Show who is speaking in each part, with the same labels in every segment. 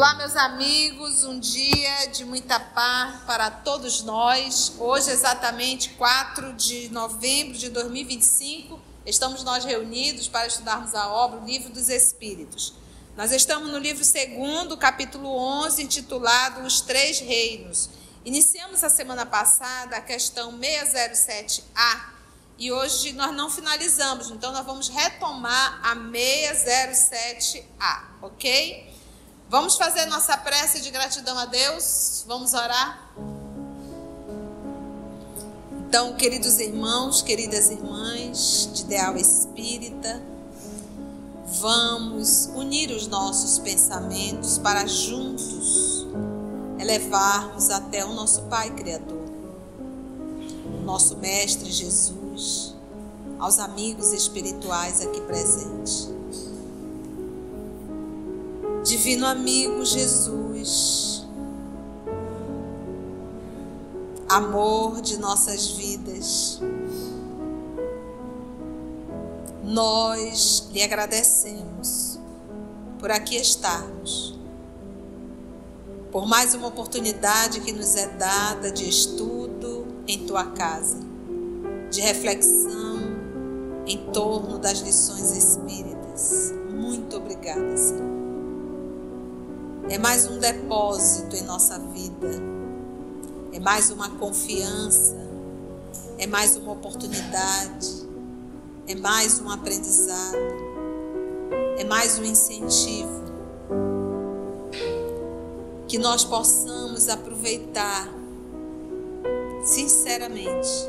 Speaker 1: Olá, meus amigos, um dia de muita paz para todos nós. Hoje, exatamente 4 de novembro de 2025, estamos nós reunidos para estudarmos a obra, o Livro dos Espíritos. Nós estamos no livro 2, capítulo 11, intitulado Os Três Reinos. Iniciamos a semana passada a questão 607A e hoje nós não finalizamos, então nós vamos retomar a 607A, ok? Vamos fazer nossa prece de gratidão a Deus? Vamos orar? Então, queridos irmãos, queridas irmãs de Ideal Espírita, vamos unir os nossos pensamentos para juntos elevarmos até o nosso Pai Criador, o nosso Mestre Jesus, aos amigos espirituais aqui presentes. Divino amigo Jesus, amor de nossas vidas, nós lhe agradecemos por aqui estarmos, por mais uma oportunidade que nos é dada de estudo em tua casa, de reflexão em torno das lições espíritas. Muito obrigada, Senhor. É mais um depósito em nossa vida, é mais uma confiança, é mais uma oportunidade, é mais um aprendizado, é mais um incentivo que nós possamos aproveitar sinceramente.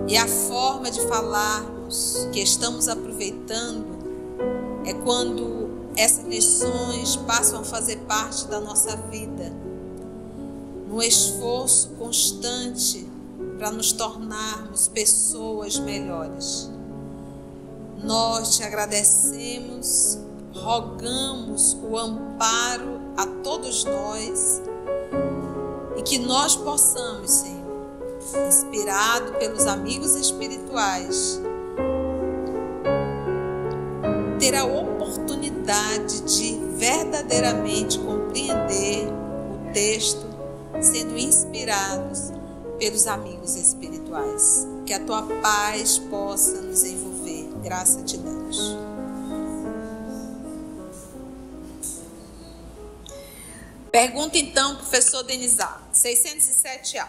Speaker 1: E a forma de falarmos que estamos aproveitando é quando essas lições passam a fazer parte da nossa vida, num esforço constante para nos tornarmos pessoas melhores. Nós te agradecemos, rogamos o amparo a todos nós e que nós possamos, Senhor, inspirado pelos amigos espirituais, ter a oportunidade de verdadeiramente compreender o texto, sendo inspirados pelos amigos espirituais. Que a tua paz possa nos envolver. Graça te damos. Pergunta então, professor Denizar, 607A.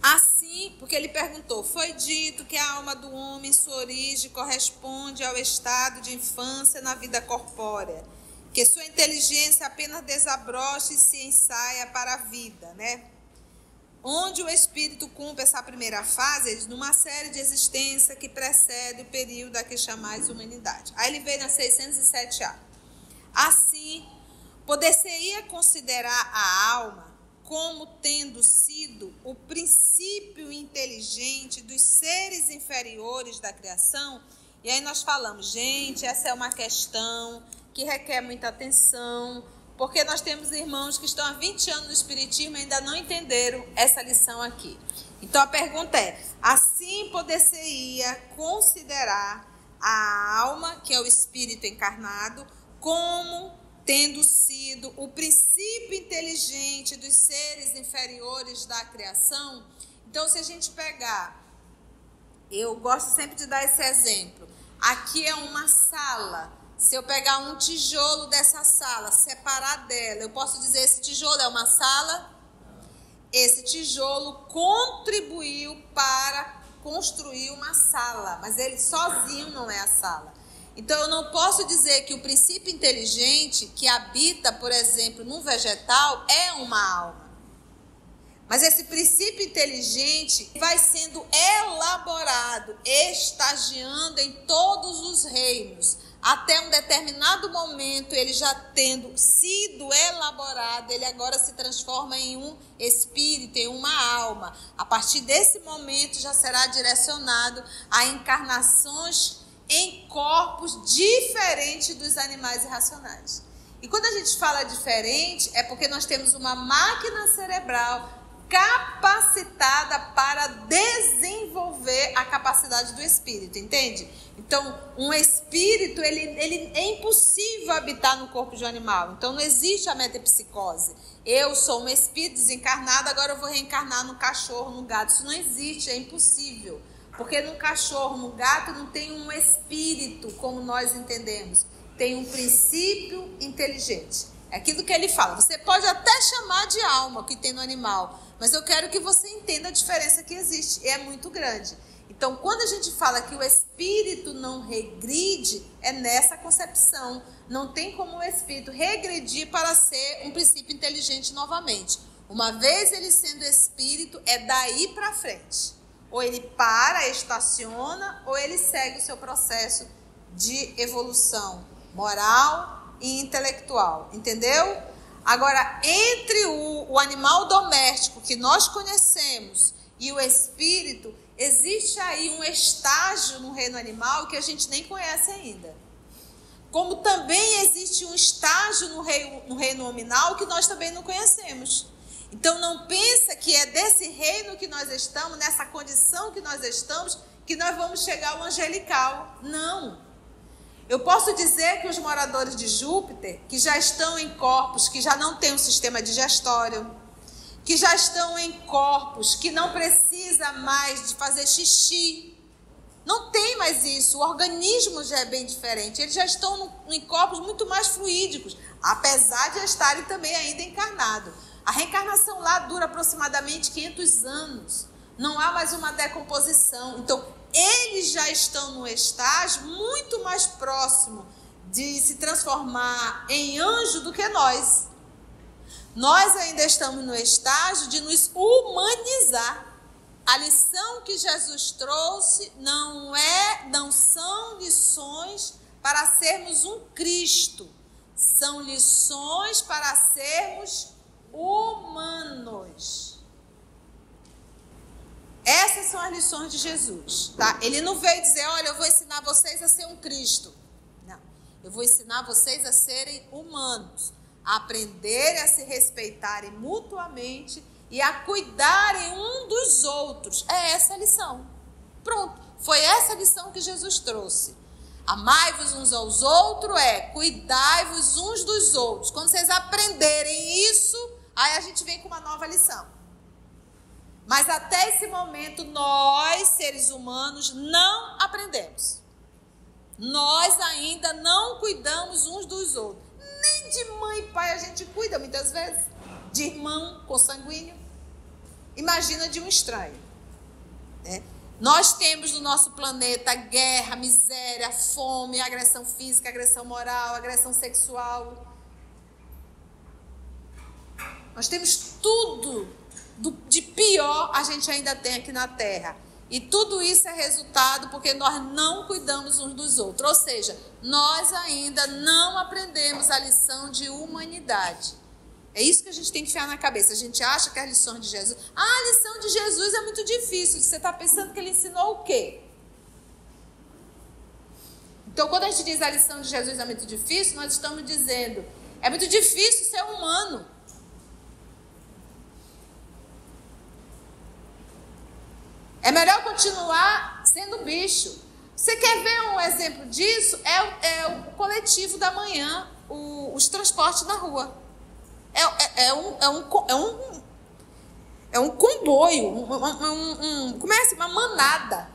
Speaker 1: Assim, porque ele perguntou, foi dito que a alma do homem, sua origem, corresponde ao estado de infância na vida corpórea, que sua inteligência apenas desabrocha e se ensaia para a vida, né? Onde o espírito cumpre essa primeira fase, numa série de existência que precede o período a que chamais humanidade. Aí ele veio na 607A. Assim, poder-se-ia considerar a alma como tendo sido o princípio inteligente dos seres inferiores da criação. E aí nós falamos, gente, essa é uma questão que requer muita atenção, porque nós temos irmãos que estão há 20 anos no Espiritismo e ainda não entenderam essa lição aqui. Então a pergunta é, assim poder-se-ia considerar a alma, que é o espírito encarnado, como tendo sido o princípio inteligente dos seres inferiores da criação? Então, se a gente pegar, eu gosto sempre de dar esse exemplo, aqui é uma sala, se eu pegar um tijolo dessa sala, separar dela, eu posso dizer, esse tijolo é uma sala? Esse tijolo contribuiu para construir uma sala, mas ele sozinho não é a sala. Então, eu não posso dizer que o princípio inteligente que habita, por exemplo, num vegetal é uma alma. Mas esse princípio inteligente vai sendo elaborado, estagiando em todos os reinos. Até um determinado momento, ele já tendo sido elaborado, ele agora se transforma em um espírito, em uma alma. A partir desse momento, já será direcionado a encarnações em corpos diferentes dos animais irracionais. E quando a gente fala diferente, é porque nós temos uma máquina cerebral capacitada para desenvolver a capacidade do espírito, entende? Então, um espírito, ele é impossível habitar no corpo de um animal. Então, não existe a metempsicose. Eu sou um espírito desencarnado, agora eu vou reencarnar no cachorro, no gato. Isso não existe, é impossível. Porque no cachorro, no gato, não tem um espírito como nós entendemos. Tem um princípio inteligente. É aquilo que ele fala. Você pode até chamar de alma, que tem no animal, mas eu quero que você entenda a diferença que existe. E é muito grande. Então, quando a gente fala que o espírito não regride, é nessa concepção. Não tem como o espírito regredir para ser um princípio inteligente novamente. Uma vez ele sendo espírito, é daí para frente. Ou ele para, estaciona, ou ele segue o seu processo de evolução moral e intelectual. Entendeu? Agora, entre o animal doméstico que nós conhecemos e o espírito, existe aí um estágio no reino animal que a gente nem conhece ainda. Como também existe um estágio no reino nominal que nós também não conhecemos. Então não pensa que é desse reino que nós estamos, nessa condição que nós estamos, que nós vamos chegar ao angelical. Não. Eu posso dizer que os moradores de Júpiter, que já estão em corpos que já não têm um sistema digestório, que já estão em corpos que não precisa mais de fazer xixi, não tem mais isso, o organismo já é bem diferente, eles já estão em corpos muito mais fluídicos, apesar de estarem também ainda encarnados. A reencarnação lá dura aproximadamente 500 anos, não há mais uma decomposição, então eles já estão no estágio muito mais próximo de se transformar em anjo do que nós. Nós ainda estamos no estágio de nos humanizar. A lição que Jesus trouxe não são lições para sermos um Cristo. São lições para sermos humanos. Essas são as lições de Jesus, tá? Ele não veio dizer, olha, eu vou ensinar vocês a ser um Cristo. Não, eu vou ensinar vocês a serem humanos, a aprenderem a se respeitarem mutuamente e a cuidarem um dos outros. É essa a lição. Pronto, foi essa a lição que Jesus trouxe. Amai-vos uns aos outros, cuidai-vos uns dos outros. Quando vocês aprenderem isso, aí a gente vem com uma nova lição. Mas até esse momento, nós, seres humanos, não aprendemos. Nós ainda não cuidamos uns dos outros. Nem de mãe e pai a gente cuida muitas vezes. De irmão consanguíneo. Imagina de um estranho. Né? Nós temos no nosso planeta guerra, miséria, fome, agressão física, agressão moral, agressão sexual. Nós temos tudo de pior a gente ainda tem aqui na Terra. E tudo isso é resultado porque nós não cuidamos uns dos outros. Ou seja, nós ainda não aprendemos a lição de humanidade. É isso que a gente tem que enfiar na cabeça. A gente acha que as lições de Jesus... a lição de Jesus é muito difícil. Você está pensando que ele ensinou o quê? Então, quando a gente diz a lição de Jesus é muito difícil, nós estamos dizendo, é muito difícil ser humano. É melhor continuar sendo bicho. Você quer ver um exemplo disso? É o coletivo da manhã, os transportes na rua. É um comboio, uma manada.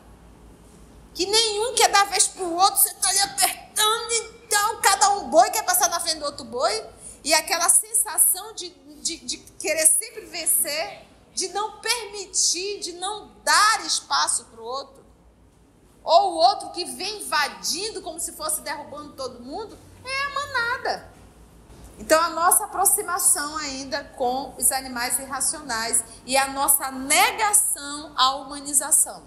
Speaker 1: Que nenhum quer dar vez para o outro, você está ali apertando, então cada um boi quer passar na frente do outro boi. E aquela sensação de querer sempre vencer, de não permitir, de não dar espaço para o outro. Ou o outro que vem invadindo como se fosse derrubando todo mundo, é a manada. Então a nossa aproximação ainda com os animais irracionais e a nossa negação à humanização.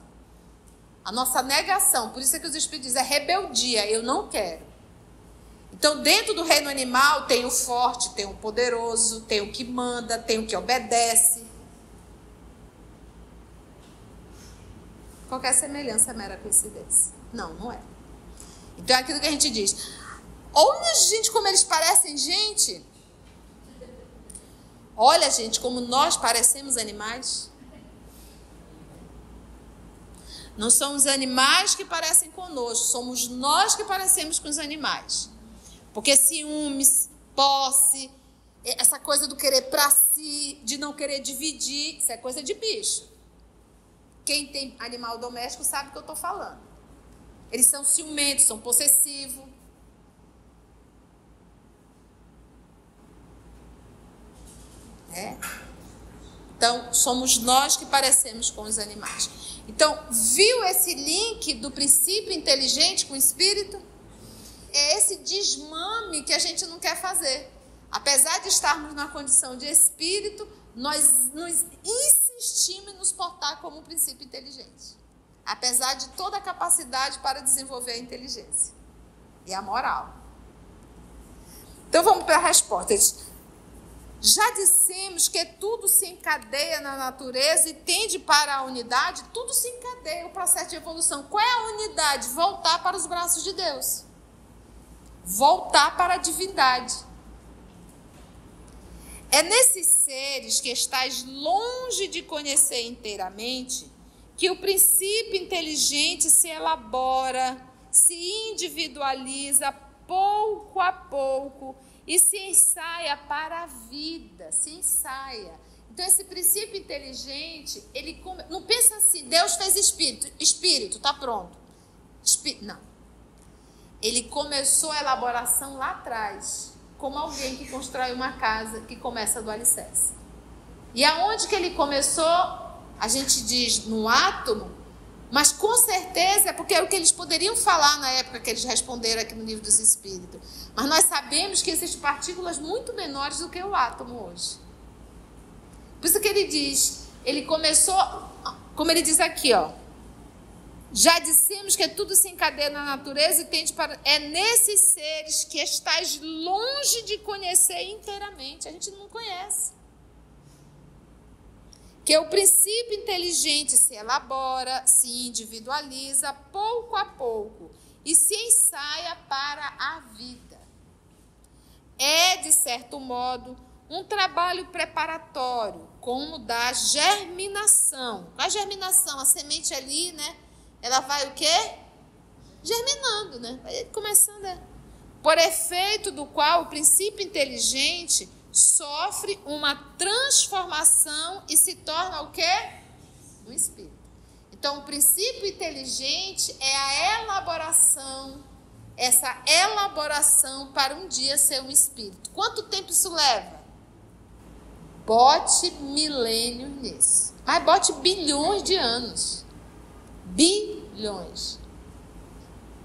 Speaker 1: A nossa negação, por isso é que os Espíritos dizem, é rebeldia, eu não quero. Então dentro do reino animal tem o forte, tem o poderoso, tem o que manda, tem o que obedece. Qualquer semelhança é mera coincidência. Não, não é. Então é aquilo que a gente diz. Olha, gente, como eles parecem gente. Olha, gente, como nós parecemos animais. Não são os animais que parecem conosco, somos nós que parecemos com os animais. Porque ciúmes, posse, essa coisa do querer para si, de não querer dividir, isso é coisa de bicho. Quem tem animal doméstico sabe o que eu estou falando. Eles são ciumentos, são possessivos. Então, somos nós que parecemos com os animais. Então, viu esse link do princípio inteligente com o espírito? É esse desmame que a gente não quer fazer. Apesar de estarmos na condição de espírito, nós nos insistimos em nos portar como um princípio inteligente. Apesar de toda a capacidade para desenvolver a inteligência e a moral. Então, vamos para a resposta. Já dissemos que tudo se encadeia na natureza e tende para a unidade. Tudo se encadeia, o processo de evolução. Qual é a unidade? Voltar para os braços de Deus. Voltar para a divindade. É nesses seres que estás longe de conhecer inteiramente que o princípio inteligente se elabora, se individualiza pouco a pouco e se ensaia para a vida, se ensaia. Então, esse princípio inteligente, ele não pensa assim, Deus fez espírito, está pronto. Não. Ele começou a elaboração lá atrás, como alguém que constrói uma casa que começa do alicerce. E aonde que ele começou, a gente diz no átomo, mas com certeza é porque é o que eles poderiam falar na época que eles responderam aqui no Livro dos Espíritos. Mas nós sabemos que existem partículas muito menores do que o átomo hoje. Por isso que ele diz, ele começou, como ele diz aqui, ó. Já dissemos que tudo se encadeia na natureza e tende para... É nesses seres que estás longe de conhecer inteiramente. A gente não conhece. Que o princípio inteligente se elabora, se individualiza pouco a pouco e se ensaia para a vida. É, de certo modo, um trabalho preparatório, como da germinação. A germinação, a semente ali, né? Ela vai o quê? Germinando, né? Vai começando. Por efeito do qual o princípio inteligente sofre uma transformação e se torna o quê? Um espírito. Então, o princípio inteligente é a elaboração, essa elaboração para um dia ser um espírito. Quanto tempo isso leva? Bote milênios nisso. Mas bote bilhões de anos. Bilhões.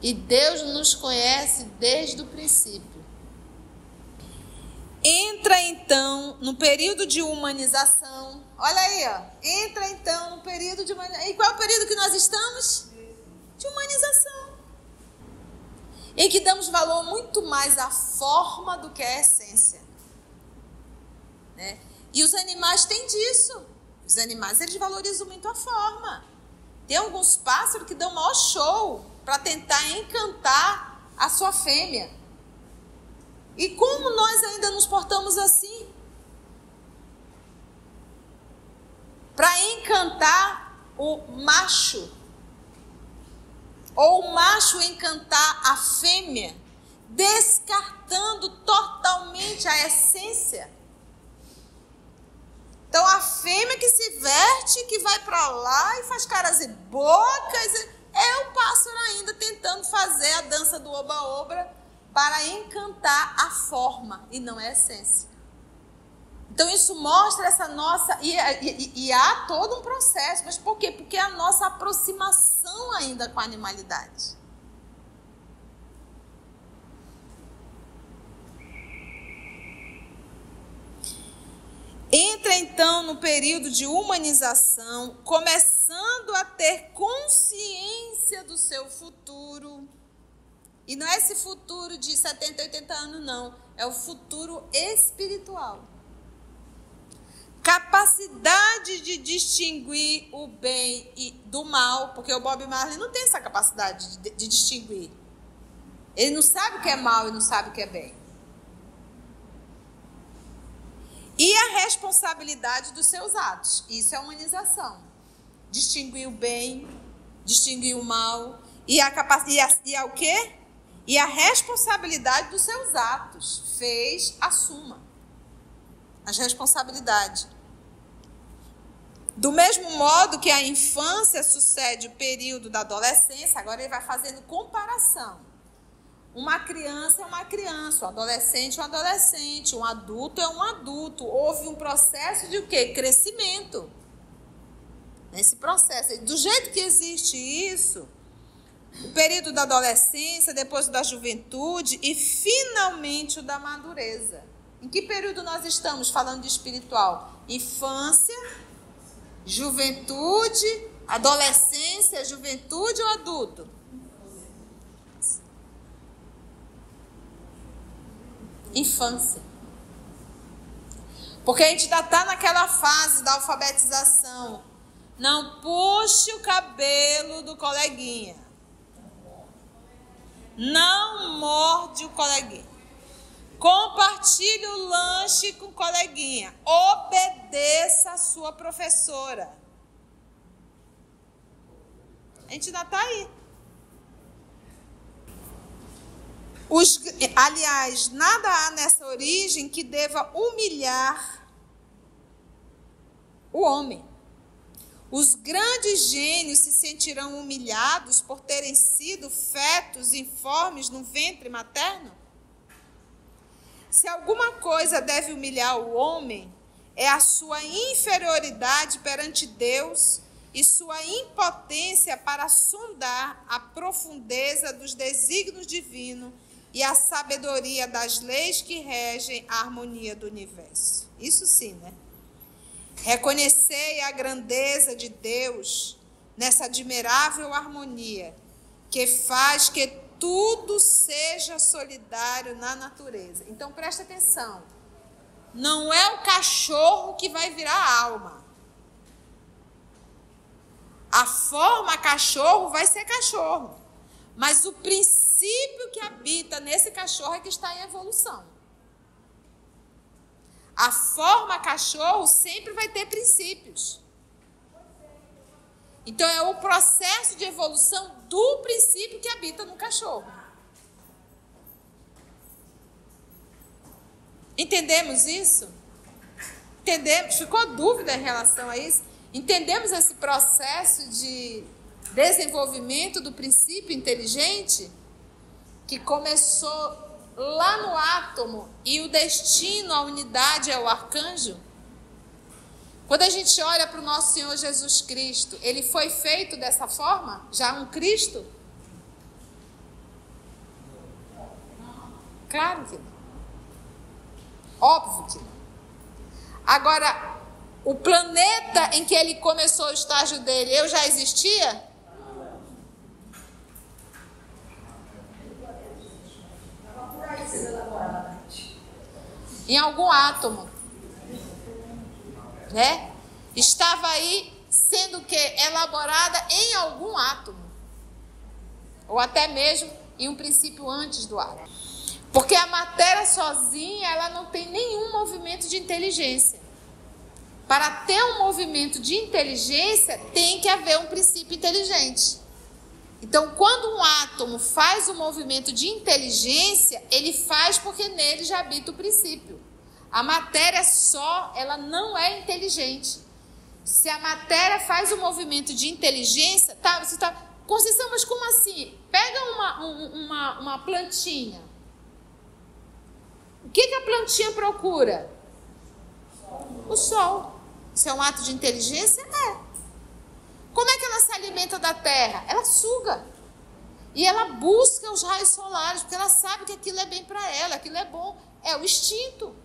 Speaker 1: E Deus nos conhece desde o princípio. Entra então no período de humanização. Olha aí, ó. Entra então no período de humanização. E qual é o período que nós estamos? De humanização. Em que damos valor muito mais à forma do que à essência. Né? E os animais têm disso. Os animais, eles valorizam muito a forma. Tem alguns pássaros que dão maior show para tentar encantar a sua fêmea. E como nós ainda nos portamos assim? Para encantar o macho. Ou o macho encantar a fêmea, descartando totalmente a essência. Então a fêmea que se verte, que vai para lá e faz caras e bocas, é o pássaro ainda tentando fazer a dança do oba-oba para encantar a forma e não a essência. Então isso mostra essa nossa... E há todo um processo. Mas por quê? Porque é a nossa aproximação ainda com a animalidade. Entra então no período de humanização, começando a ter consciência do seu futuro. E não é esse futuro de 70, 80 anos, não. É o futuro espiritual. Capacidade de distinguir o bem e do mal, porque o Bob Marley não tem essa capacidade de distinguir. Ele não sabe o que é mal e não sabe o que é bem. E a a responsabilidade dos seus atos. Isso é humanização. Distinguir o bem, distinguir o mal e o quê? E a responsabilidade dos seus atos. Fez, assuma as responsabilidades. Do mesmo modo que a infância sucede o período da adolescência, agora ele vai fazendo comparação. Uma criança é uma criança, um adolescente é um adolescente, um adulto é um adulto. Houve um processo de o quê? Crescimento. Nesse processo, do jeito que existe isso, o período da adolescência, depois da juventude e finalmente o da madureza. Em que período nós estamos falando de espiritual? Infância, juventude, adolescência, juventude ou adulto? Infância. Porque a gente ainda está naquela fase da alfabetização. Não puxe o cabelo do coleguinha. Não morde o coleguinha. Compartilhe o lanche com o coleguinha. Obedeça a sua professora. A gente ainda está aí. Aliás, nada há nessa origem que deva humilhar o homem. Os grandes gênios se sentirão humilhados por terem sido fetos informes no ventre materno? Se alguma coisa deve humilhar o homem, é a sua inferioridade perante Deus e sua impotência para sondar a profundeza dos desígnios divinos e a sabedoria das leis que regem a harmonia do universo. Isso sim, né? Reconhecei a grandeza de Deus nessa admirável harmonia que faz que tudo seja solidário na natureza. Então, presta atenção. Não é o cachorro que vai virar alma. A forma cachorro vai ser cachorro. Mas o princípio que habita nesse cachorro é que está em evolução. A forma cachorro sempre vai ter princípios. Então, é o processo de evolução do princípio que habita no cachorro. Entendemos isso? Entendemos? Ficou dúvida em relação a isso? Entendemos esse processo de desenvolvimento do princípio inteligente que começou lá no átomo e o destino, a unidade é o arcanjo? Quando a gente olha para o nosso Senhor Jesus Cristo, ele foi feito dessa forma? Já um Cristo? Claro que não. Óbvio que não. Agora, o planeta em que ele começou o estágio dele, eu já existia? Em algum átomo, né? Estava aí sendo que elaborada em algum átomo, ou até mesmo em um princípio antes do átomo, porque a matéria sozinha ela não tem nenhum movimento de inteligência. Para ter um movimento de inteligência tem que haver um princípio inteligente. Então, quando um átomo faz um movimento de inteligência, ele faz porque nele já habita o princípio. A matéria só, ela não é inteligente. Se a matéria faz um movimento de inteligência, você tá, Conceição, mas como assim? Pega uma plantinha. O que a plantinha procura? O sol. Isso é um ato de inteligência? É. Como é que ela se alimenta da terra? Ela suga. E ela busca os raios solares, porque ela sabe que aquilo é bem para ela, aquilo é bom. É o instinto.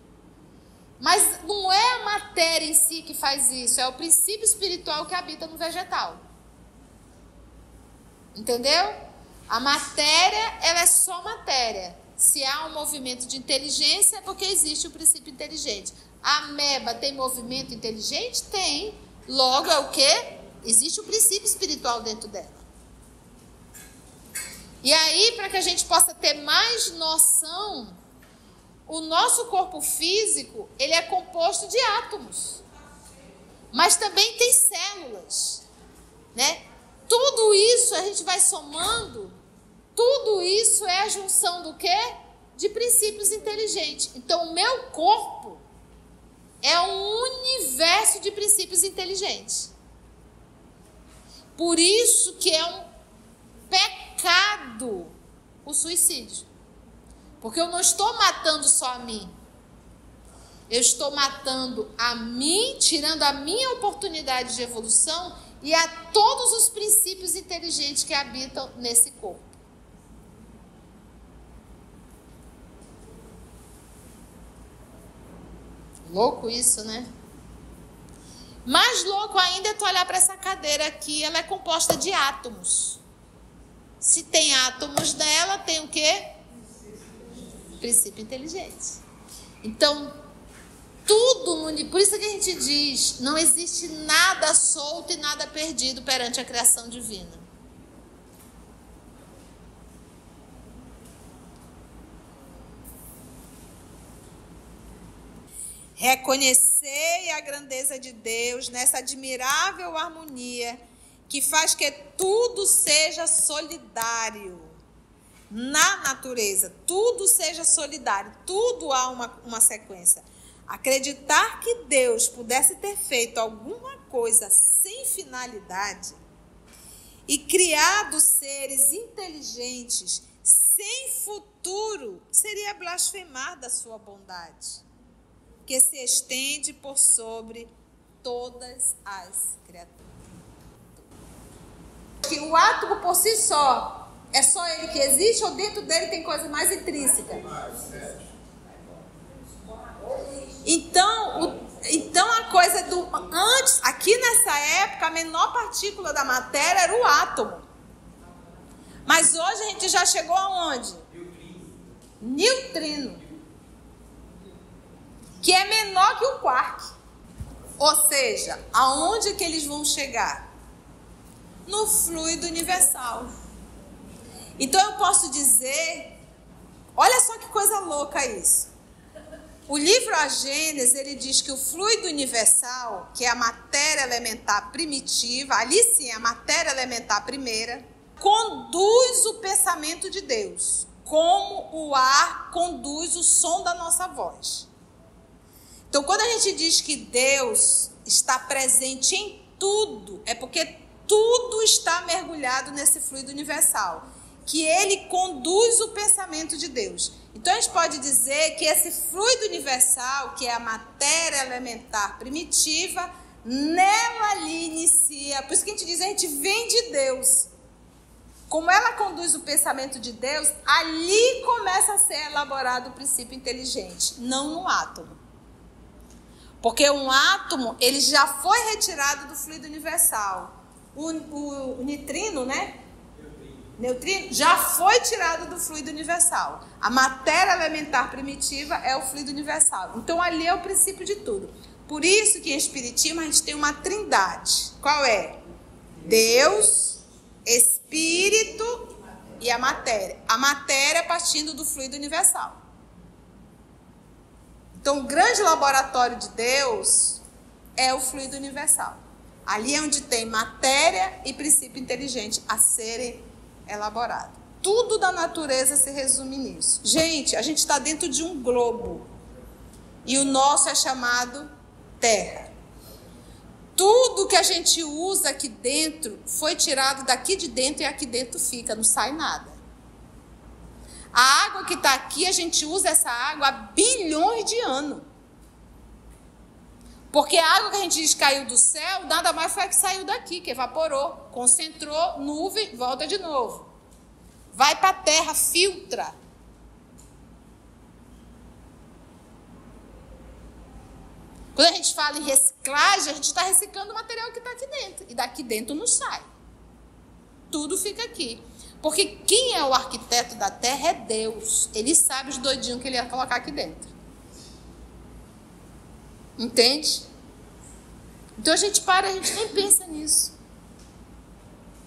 Speaker 1: Mas não é a matéria em si que faz isso, é o princípio espiritual que habita no vegetal. Entendeu? A matéria, ela é só matéria. Se há um movimento de inteligência, é porque existe o princípio inteligente. A ameba tem movimento inteligente? Tem. Logo, é o quê? Existe o princípio espiritual dentro dela. E aí, para que a gente possa ter mais noção, o nosso corpo físico, ele é composto de átomos. Mas também tem células, né? Tudo isso a gente vai somando, tudo isso é a junção do quê? De princípios inteligentes. Então, o meu corpo é um universo de princípios inteligentes. Por isso que é um pecado o suicídio. Porque eu não estou matando só a mim. Eu estou matando a mim, tirando a minha oportunidade de evolução e a todos os princípios inteligentes que habitam nesse corpo. Louco isso, né? Mais louco ainda é tu olhar para essa cadeira aqui, ela é composta de átomos. Se tem átomos nela, tem o quê? Princípio inteligente. Então, tudo, por isso que a gente diz, não existe nada solto e nada perdido perante a criação divina. Reconhecei a grandeza de Deus nessa admirável harmonia que faz que tudo seja solidário na natureza, tudo seja solidário, tudo há uma sequência. Acreditar que Deus pudesse ter feito alguma coisa sem finalidade e criado seres inteligentes sem futuro seria blasfemar da sua bondade, que se estende por sobre todas as criaturas. Que o átomo por si só, é só ele que existe ou dentro dele tem coisa mais intrínseca? Então a coisa do antes, aqui nessa época, a menor partícula da matéria era o átomo. Mas hoje a gente já chegou aonde? Neutrino. Que é menor que o quark. Ou seja, aonde que eles vão chegar? No fluido universal. Então eu posso dizer, olha só que coisa louca isso. O livro A Gênese, ele diz que o fluido universal, que é a matéria elementar primitiva, ali sim é a matéria elementar primeira, conduz o pensamento de Deus, como o ar conduz o som da nossa voz. Então, quando a gente diz que Deus está presente em tudo, é porque tudo está mergulhado nesse fluido universal, que ele conduz o pensamento de Deus. Então, a gente pode dizer que esse fluido universal, que é a matéria elementar primitiva, nela ali inicia, por isso que a gente diz, a gente vem de Deus. Como ela conduz o pensamento de Deus, ali começa a ser elaborado o princípio inteligente, não no átomo. Porque um átomo, ele já foi retirado do fluido universal. O nitrino, né? Neutrino, já foi tirado do fluido universal. A matéria elementar primitiva é o fluido universal. Então, ali é o princípio de tudo. Por isso que em Espiritismo a gente tem uma trindade. Qual é? Deus, Espírito e a matéria. A matéria partindo do fluido universal. Então, o grande laboratório de Deus é o fluido universal. Ali é onde tem matéria e princípio inteligente a serem elaborados. Tudo da natureza se resume nisso. Gente, a gente está dentro de um globo. E o nosso é chamado Terra. Tudo que a gente usa aqui dentro foi tirado daqui de dentro e aqui dentro fica, não sai nada. A água que está aqui, a gente usa essa água há bilhões de anos. Porque a água que a gente diz que caiu do céu, nada mais foi a que saiu daqui, que evaporou, concentrou, nuvem, volta de novo. Vai para a terra, filtra. Quando a gente fala em reciclagem, a gente está reciclando o material que está aqui dentro. E daqui dentro não sai. Tudo fica aqui. Porque quem é o arquiteto da terra é Deus. Ele sabe os doidinhos que ele ia colocar aqui dentro. Entende? Então a gente nem pensa nisso.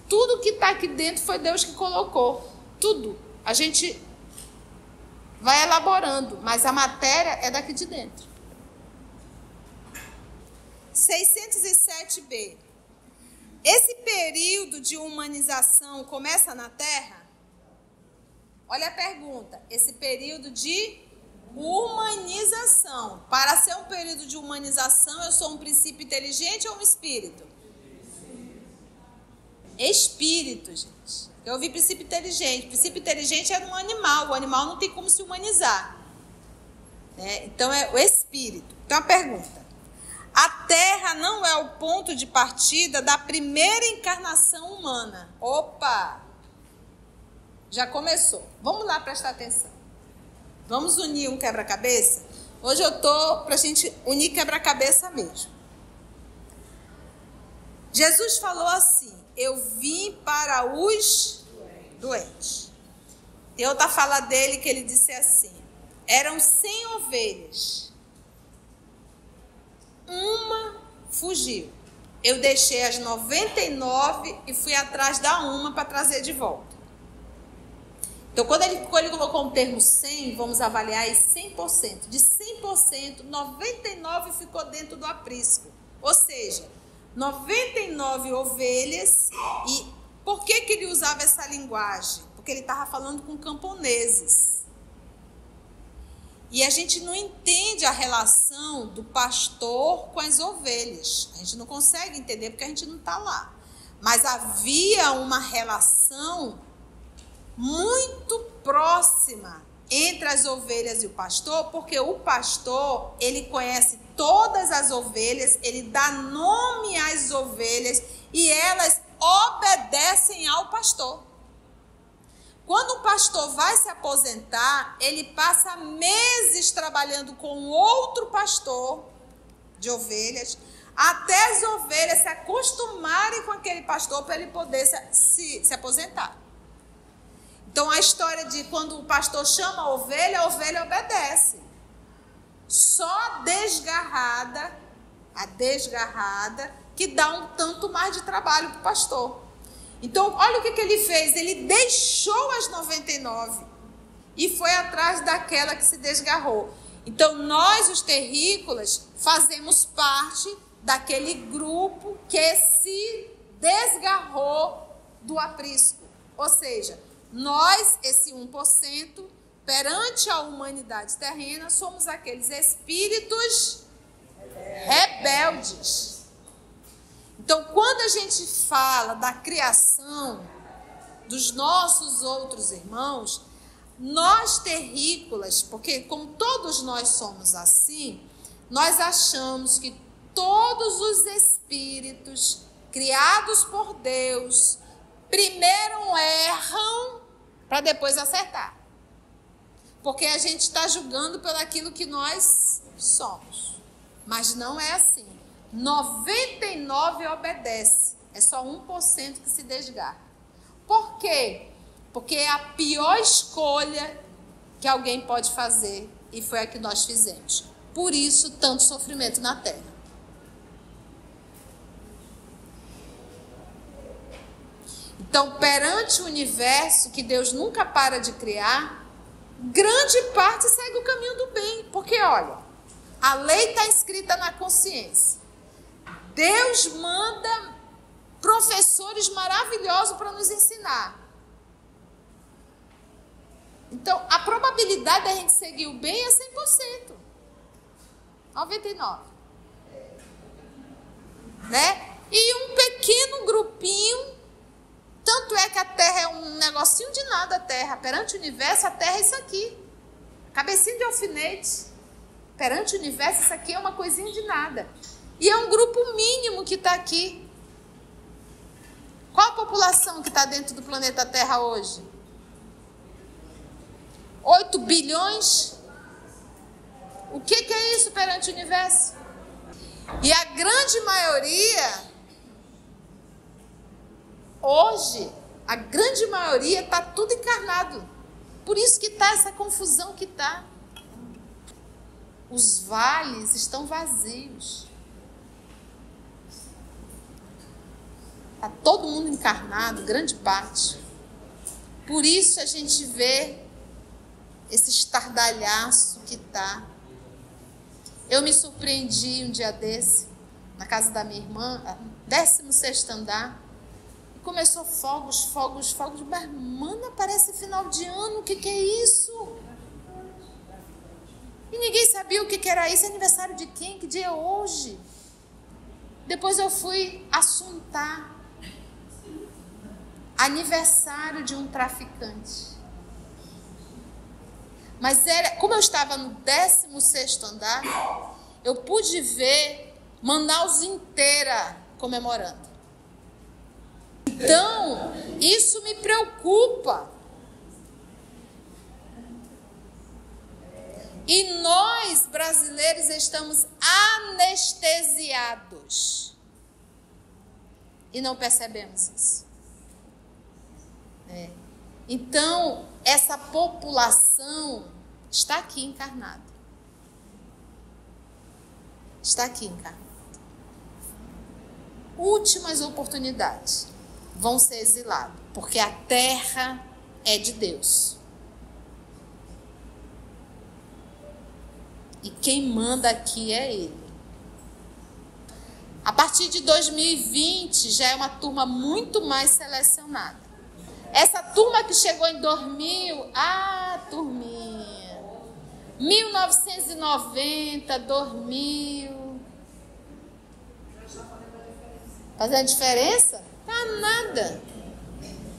Speaker 1: Tudo que está aqui dentro foi Deus que colocou. Tudo. A gente vai elaborando, mas a matéria é daqui de dentro. 607b. Esse período de humanização começa na Terra? Olha a pergunta. Esse período de humanização. Para ser um período de humanização, eu sou um princípio inteligente ou um espírito? Espírito, gente. Eu ouvi princípio inteligente. Princípio inteligente é um animal. O animal não tem como se humanizar. Então é o espírito. Então a pergunta. A Terra não é o ponto de partida da primeira encarnação humana. Opa! Já começou. Vamos lá prestar atenção. Vamos unir um quebra-cabeça? Hoje eu estou para a gente unir quebra-cabeça mesmo. Jesus falou assim, eu vim para os doentes. Tem outra fala dele que ele disse assim, eram 100 ovelhas. Uma fugiu. Eu deixei as 99 e fui atrás da uma para trazer de volta. Então, quando ele colocou o termo 100, vamos avaliar aí 100%. De 100%, 99 ficou dentro do aprisco. Ou seja, 99 ovelhas. E por que ele usava essa linguagem? Porque ele estava falando com camponeses. E a gente não entende a relação do pastor com as ovelhas. A gente não consegue entender porque a gente não está lá. Mas havia uma relação muito próxima entre as ovelhas e o pastor, porque o pastor, ele conhece todas as ovelhas, ele dá nome às ovelhas e elas obedecem ao pastor. Quando o pastor vai se aposentar, ele passa meses trabalhando com outro pastor de ovelhas, até as ovelhas se acostumarem com aquele pastor para ele poder se aposentar. Então, a história de quando o pastor chama a ovelha obedece. Só a desgarrada, que dá um tanto mais de trabalho para o pastor. Então, olha o que ele fez. Ele deixou as 99 e foi atrás daquela que se desgarrou. Então, nós, os terrícolas, fazemos parte daquele grupo que se desgarrou do aprisco. Ou seja, nós, esse 1%, perante a humanidade terrena, somos aqueles espíritos rebeldes. Então, quando a gente fala da criação dos nossos outros irmãos, nós terrícolas, porque como todos nós somos assim, nós achamos que todos os espíritos criados por Deus primeiro erram para depois acertar. Porque a gente está julgando pelo aquilo que nós somos. Mas não é assim. 99 obedece. É só 1% que se desgarra. Por quê? Porque é a pior escolha que alguém pode fazer. E foi a que nós fizemos. Por isso, tanto sofrimento na Terra. Então, perante o universo que Deus nunca para de criar, grande parte segue o caminho do bem. Porque, olha, a lei está escrita na consciência. Deus manda professores maravilhosos para nos ensinar. Então, a probabilidade da gente seguir o bem é 100%. 99%. Né? E um pequeno grupinho, tanto é que a Terra é um negocinho de nada, a Terra. Perante o universo, a Terra é isso aqui. Cabecinha de alfinete. Perante o universo, isso aqui é uma coisinha de nada. E é um grupo mínimo que está aqui. Qual a população que está dentro do planeta Terra hoje? 8 bilhões? O que é isso perante o universo? E a grande maioria, hoje, a grande maioria está tudo encarnado. Por isso que está essa confusão que está. Os vales estão vazios. Está todo mundo encarnado, grande parte. Por isso a gente vê esse estardalhaço que tá. Eu me surpreendi um dia desse, na casa da minha irmã, 16º andar, e começou fogos. Mas, mana, parece final de ano, o que é isso? E ninguém sabia o que era isso. Aniversário de quem? Que dia é hoje? Depois eu fui assuntar. Aniversário de um traficante. Mas como eu estava no 16º andar, eu pude ver Manaus inteira comemorando. Então, isso me preocupa. E nós, brasileiros, estamos anestesiados. E não percebemos isso. Então, essa população está aqui encarnada. Está aqui encarnada. Últimas oportunidades. Vão ser exilados, porque a terra é de Deus. E quem manda aqui é Ele. A partir de 2020 já é uma turma muito mais selecionada. Essa turma que chegou em 2000, turminha, 1990, 2000. Fazendo diferença? Tá nada.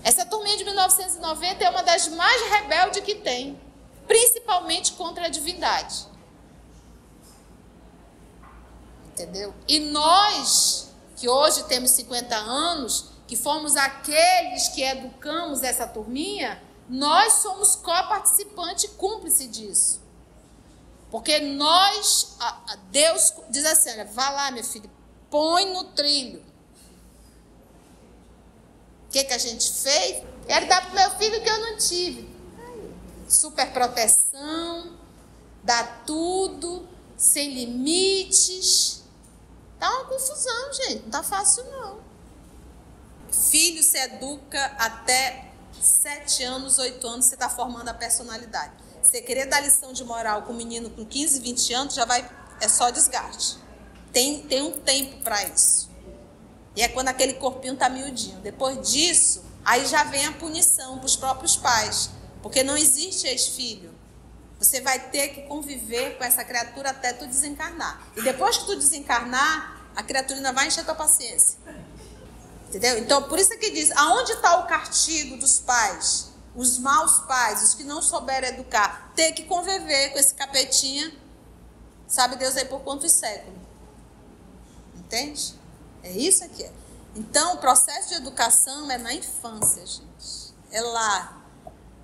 Speaker 1: Essa turminha de 1990 é uma das mais rebeldes que tem, principalmente contra a divindade. Entendeu? E nós, que hoje temos 50 anos, que fomos aqueles que educamos essa turminha, nós somos co-participante e cúmplice disso. Porque nós, Deus diz assim, olha, vá lá, meu filho, põe no trilho. O que a gente fez? Quero dar para o meu filho que eu não tive. Super proteção, dá tudo, sem limites. Tá uma confusão, gente, não tá fácil não. Filho se educa até 7 anos, 8 anos, você está formando a personalidade. Você querer dar lição de moral com um menino com 15, 20 anos, é só desgaste. Tem um tempo para isso. E é quando aquele corpinho está miudinho. Depois disso, aí já vem a punição para os próprios pais. Porque não existe ex-filho. Você vai ter que conviver com essa criatura até tu desencarnar. E depois que tu desencarnar, a criatura ainda vai encher tua paciência. Entendeu? Então, por isso que diz, aonde está o castigo dos pais? Os maus pais, os que não souberam educar, ter que conviver com esse capetinha, sabe Deus aí por quantos séculos. Entende? É isso aqui. Então, o processo de educação é na infância, gente. É lá.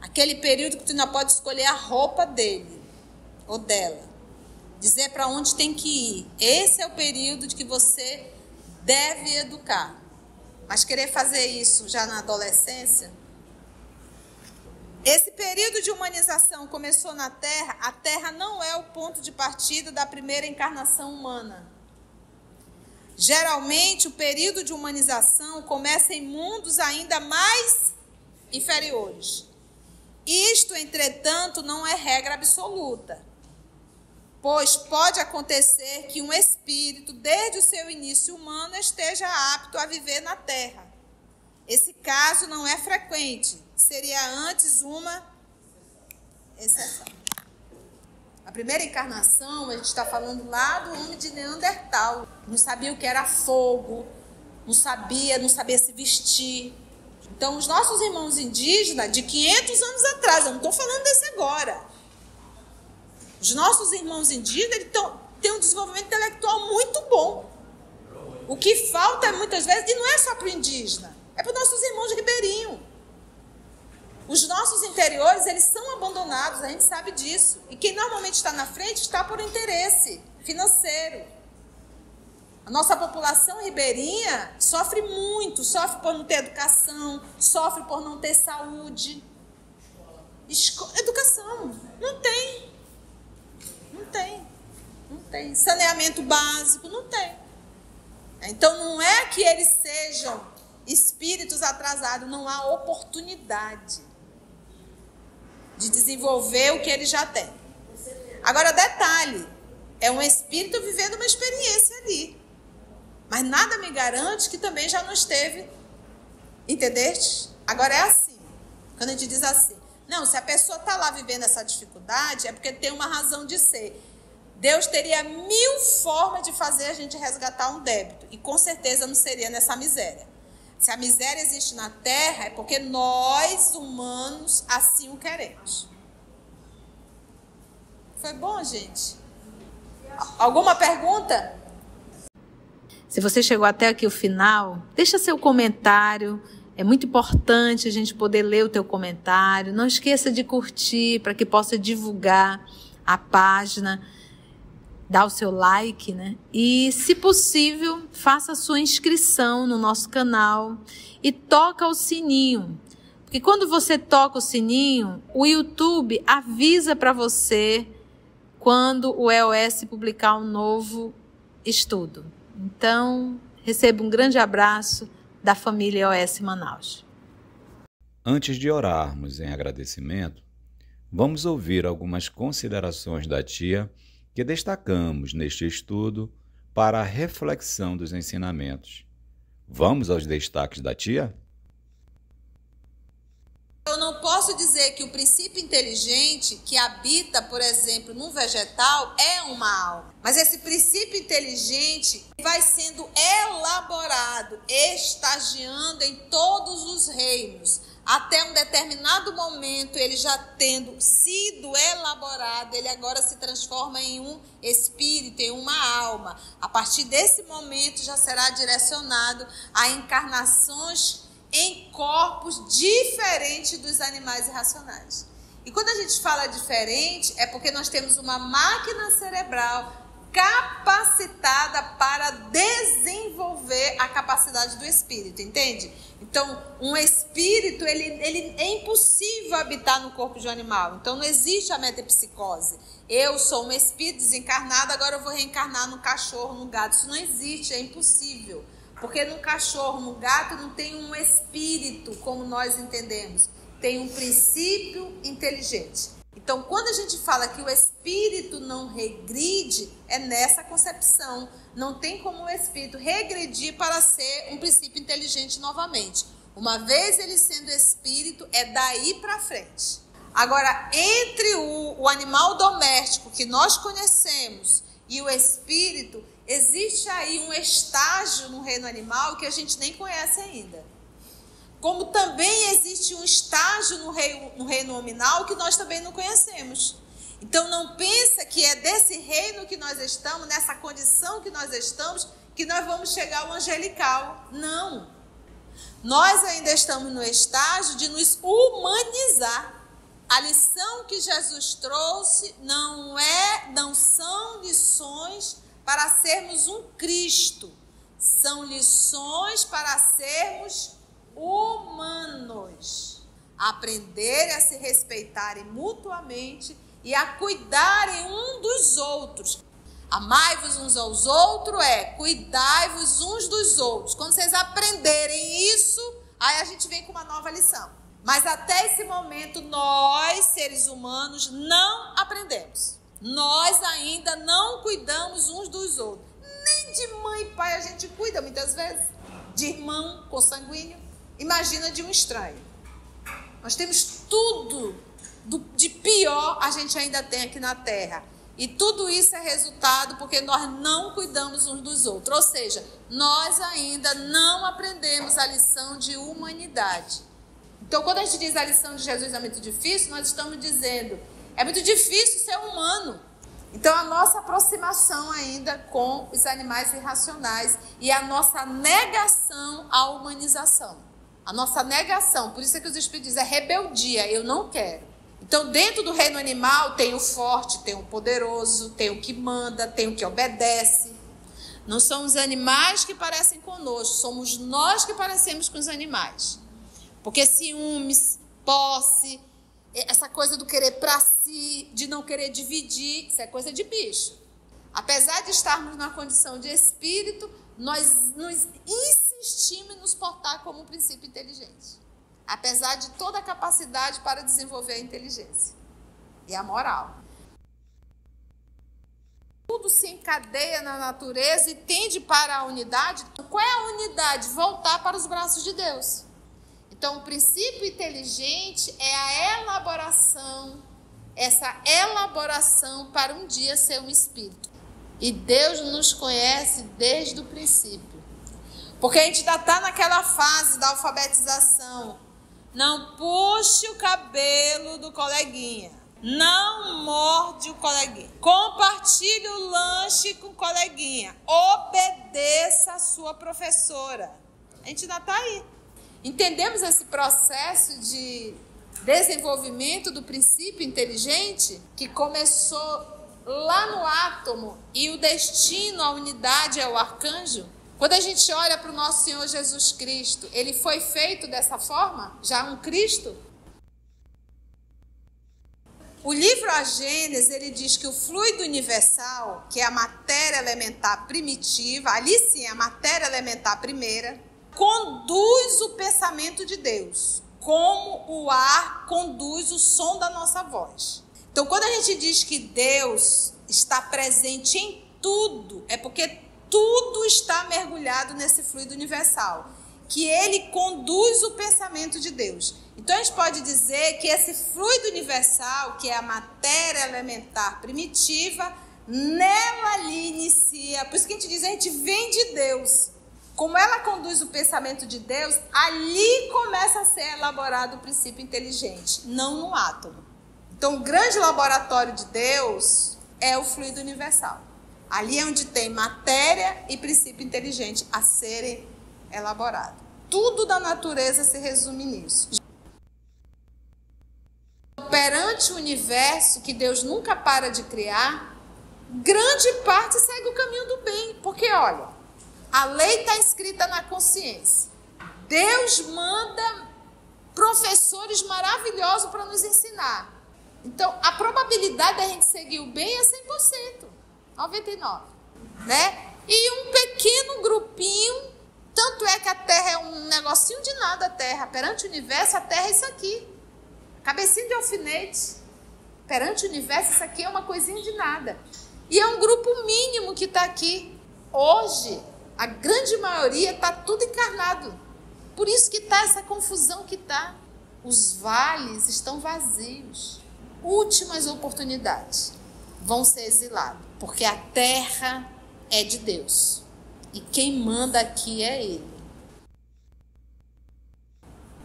Speaker 1: Aquele período que tu ainda pode escolher a roupa dele ou dela. Dizer para onde tem que ir. Esse é o período de que você deve educar. Mas querer fazer isso já na adolescência? Esse período de humanização começou na Terra. A Terra não é o ponto de partida da primeira encarnação humana. Geralmente, o período de humanização começa em mundos ainda mais inferiores. Isto, entretanto, não é regra absoluta, pois pode acontecer que um espírito, desde o seu início humano, esteja apto a viver na Terra. Esse caso não é frequente, seria antes uma exceção. A primeira encarnação, a gente está falando lá do homem de Neandertal. Não sabia o que era fogo, não sabia se vestir. Então, os nossos irmãos indígenas, de 500 anos atrás, eu não estou falando desse agora. Os nossos irmãos indígenas têm um desenvolvimento intelectual muito bom. O que falta muitas vezes, e não é só para o indígena, é para os nossos irmãos ribeirinhos. Os nossos interiores, eles são abandonados, a gente sabe disso. E quem normalmente está na frente está por interesse financeiro. A nossa população ribeirinha sofre muito, sofre por não ter educação, sofre por não ter saúde. Educação, não tem. Não tem. Saneamento básico, não tem. Então não é que eles sejam espíritos atrasados, não há oportunidade. de desenvolver o que ele já tem. Agora, detalhe, é um espírito vivendo uma experiência ali. Mas nada me garante que também já não esteve. Entendeste? Agora é assim. Quando a gente diz assim, não, se a pessoa está lá vivendo essa dificuldade, é porque tem uma razão de ser. Deus teria 1000 formas de fazer a gente resgatar um débito. E com certeza não seria nessa miséria. Se a miséria existe na terra, é porque nós, humanos, assim o queremos. Foi bom, gente? Alguma pergunta? Se você chegou até aqui o final, deixa seu comentário. É muito importante a gente poder ler o teu comentário. Não esqueça de curtir para que possa divulgar a página. Dá o seu like, né? E, se possível, faça a sua inscrição no nosso canal e toca o sininho. Porque quando você toca o sininho, o YouTube avisa para você quando o EOS publicar um novo estudo. Então, receba um grande abraço da família EOS Manaus.
Speaker 2: Antes de orarmos em agradecimento, vamos ouvir algumas considerações da tia que destacamos neste estudo para a reflexão dos ensinamentos. Vamos aos destaques da tia?
Speaker 1: Eu não posso dizer que o princípio inteligente que habita, por exemplo, num vegetal é uma alma. Mas esse princípio inteligente vai sendo elaborado, estagiando em todos os reinos. Até um determinado momento, ele já tendo sido elaborado, ele agora se transforma em um espírito, em uma alma. A partir desse momento, já será direcionado a encarnações em corpos diferentes dos animais irracionais. E quando a gente fala diferente, é porque nós temos uma máquina cerebral capacitada para desenvolver a capacidade do espírito, entende? Então, um espírito, ele é impossível habitar no corpo de um animal. Então, não existe a metempsicose. Eu sou um espírito desencarnado, agora eu vou reencarnar no cachorro, no gato. Isso não existe, é impossível. Porque no cachorro, no gato, não tem um espírito, como nós entendemos. Tem um princípio inteligente. Então, quando a gente fala que o espírito não regride, é nessa concepção. Não tem como o espírito regredir para ser um princípio inteligente novamente. Uma vez ele sendo espírito, é daí para frente. Agora, entre o animal doméstico que nós conhecemos e o espírito, existe aí um estágio no reino animal que a gente nem conhece ainda. Como também existe um estágio no reino nominal que nós também não conhecemos. Então não pensa que é desse reino que nós estamos, nessa condição que nós estamos, que nós vamos chegar ao angelical. Não. Nós ainda estamos no estágio de nos humanizar. A lição que Jesus trouxe não são lições para sermos um Cristo. São lições para sermos humanos, aprender a se respeitarem mutuamente e a cuidarem um dos outros. Amai-vos uns aos outros cuidai-vos uns dos outros. Quando vocês aprenderem isso, aí a gente vem com uma nova lição. Mas até esse momento, nós, seres humanos, não aprendemos. Nós ainda não cuidamos uns dos outros. Nem de mãe e pai a gente cuida muitas vezes. De irmão consanguíneo. Imagina de um estranho. Nós temos tudo de pior a gente ainda tem aqui na Terra. E tudo isso é resultado porque nós não cuidamos uns dos outros. Ou seja, nós ainda não aprendemos a lição de humanidade. Então, quando a gente diz a lição de Jesus é muito difícil, nós estamos dizendo, é muito difícil ser humano. Então, a nossa aproximação ainda com os animais irracionais e a nossa negação à humanização. A nossa negação, por isso é que os Espíritos dizem, é rebeldia, eu não quero. Então, dentro do reino animal, tem o forte, tem o poderoso, tem o que manda, tem o que obedece. Não são os animais que parecem conosco, somos nós que parecemos com os animais. Porque ciúmes, posse, essa coisa do querer para si, de não querer dividir, isso é coisa de bicho. Apesar de estarmos na condição de espírito, nós nos insistimos em nos portar como um princípio inteligente. apesar de toda a capacidade para desenvolver a inteligência e a moral. Tudo se encadeia na natureza e tende para a unidade. Qual é a unidade? Voltar para os braços de Deus. Então, o princípio inteligente é a elaboração, essa elaboração para um dia ser um espírito. E Deus nos conhece desde o princípio. Porque a gente ainda está naquela fase da alfabetização. Não puxe o cabelo do coleguinha. Não morde o coleguinha. Compartilhe o lanche com o coleguinha. Obedeça a sua professora. A gente ainda está aí. Entendemos esse processo de desenvolvimento do princípio inteligente que começou lá no átomo e o destino, a unidade é o arcanjo? Quando a gente olha para o nosso Senhor Jesus Cristo, ele foi feito dessa forma? Já um Cristo? O livro A Gênesis, ele diz que o fluido universal, que é a matéria elementar primitiva, ali sim é a matéria elementar primeira, conduz o pensamento de Deus, como o ar conduz o som da nossa voz. Então, quando a gente diz que Deus está presente em tudo, é porque tudo está mergulhado nesse fluido universal, que ele conduz o pensamento de Deus. Então, a gente pode dizer que esse fluido universal, que é a matéria elementar primitiva, nela ali inicia, por isso que a gente diz, a gente vem de Deus. Como ela conduz o pensamento de Deus, ali começa a ser elaborado o princípio inteligente, não no átomo. Então, o grande laboratório de Deus é o fluido universal. Ali é onde tem matéria e princípio inteligente a serem elaborados. Tudo da natureza se resume nisso. Perante o universo que Deus nunca para de criar, grande parte segue o caminho do bem. Porque, olha, a lei está escrita na consciência. Deus manda professores maravilhosos para nos ensinar. Então, a probabilidade da gente seguir o bem é 100%, 99%. Né? E um pequeno grupinho, tanto é que a Terra é um negocinho de nada, a Terra. Perante o universo, a Terra é isso aqui. Cabecinha de alfinete. Perante o universo, isso aqui é uma coisinha de nada. E é um grupo mínimo que está aqui. Hoje, a grande maioria está tudo encarnado. Por isso que está essa confusão que está. Os vales estão vazios. Últimas oportunidades. Vão ser exilados. Porque a terra é de Deus. E quem manda aqui é Ele.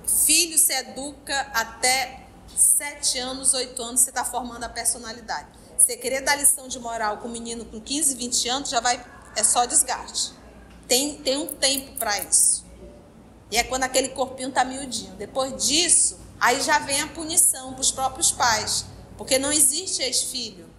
Speaker 1: Filho se educa até 7 anos, 8 anos, você está formando a personalidade. Você querer dar lição de moral com um menino com 15, 20 anos, já vai, é só desgaste. Tem um tempo para isso. E é quando aquele corpinho está miudinho. Depois disso, aí já vem a punição para os próprios pais. Porque não existe ex-filho.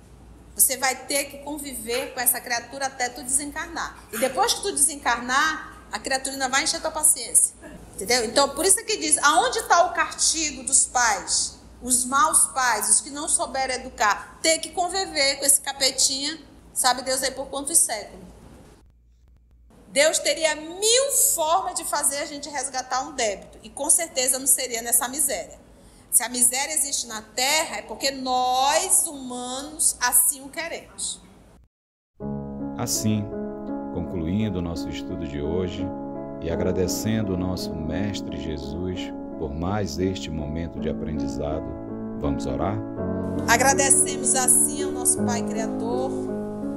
Speaker 1: Você vai ter que conviver com essa criatura até tu desencarnar. E depois que tu desencarnar, a criatura ainda vai encher a tua paciência. Entendeu? Então, por isso é que diz, aonde está o castigo dos pais? Os maus pais, os que não souberam educar, ter que conviver com esse capetinha, sabe Deus aí por quantos séculos. Deus teria 1000 formas de fazer a gente resgatar um débito. E com certeza não seria nessa miséria. Se a miséria existe na Terra, é porque nós, humanos, assim o queremos.
Speaker 2: Assim, concluindo o nosso estudo de hoje e agradecendo o nosso Mestre Jesus por mais este momento de aprendizado, vamos orar?
Speaker 1: Agradecemos assim ao nosso Pai Criador,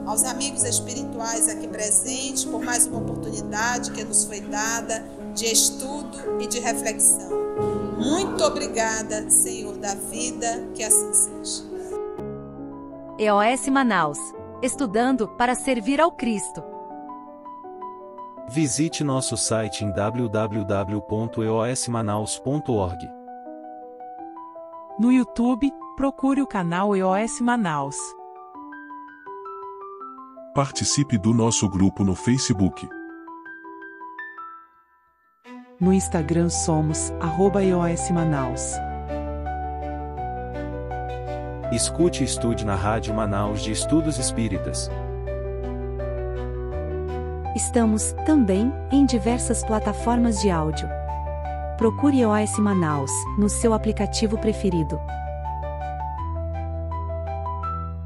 Speaker 1: aos amigos espirituais aqui presentes, por mais uma oportunidade que nos foi dada de estudo e de reflexão. Muito obrigada, Senhor da vida, que assim seja.
Speaker 3: EOS Manaus. Estudando para servir ao Cristo.
Speaker 4: Visite nosso site em www.eosmanaus.org.
Speaker 5: No YouTube, procure o canal EOS Manaus.
Speaker 6: Participe do nosso grupo no Facebook.
Speaker 5: No Instagram somos @EOS Manaus.
Speaker 4: Escute e estude na Rádio Manaus de Estudos Espíritas.
Speaker 3: Estamos, também, em diversas plataformas de áudio. Procure EOS Manaus no seu aplicativo preferido.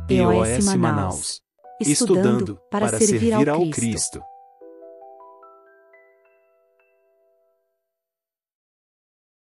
Speaker 4: EOS Manaus. Estudando para servir ao Cristo.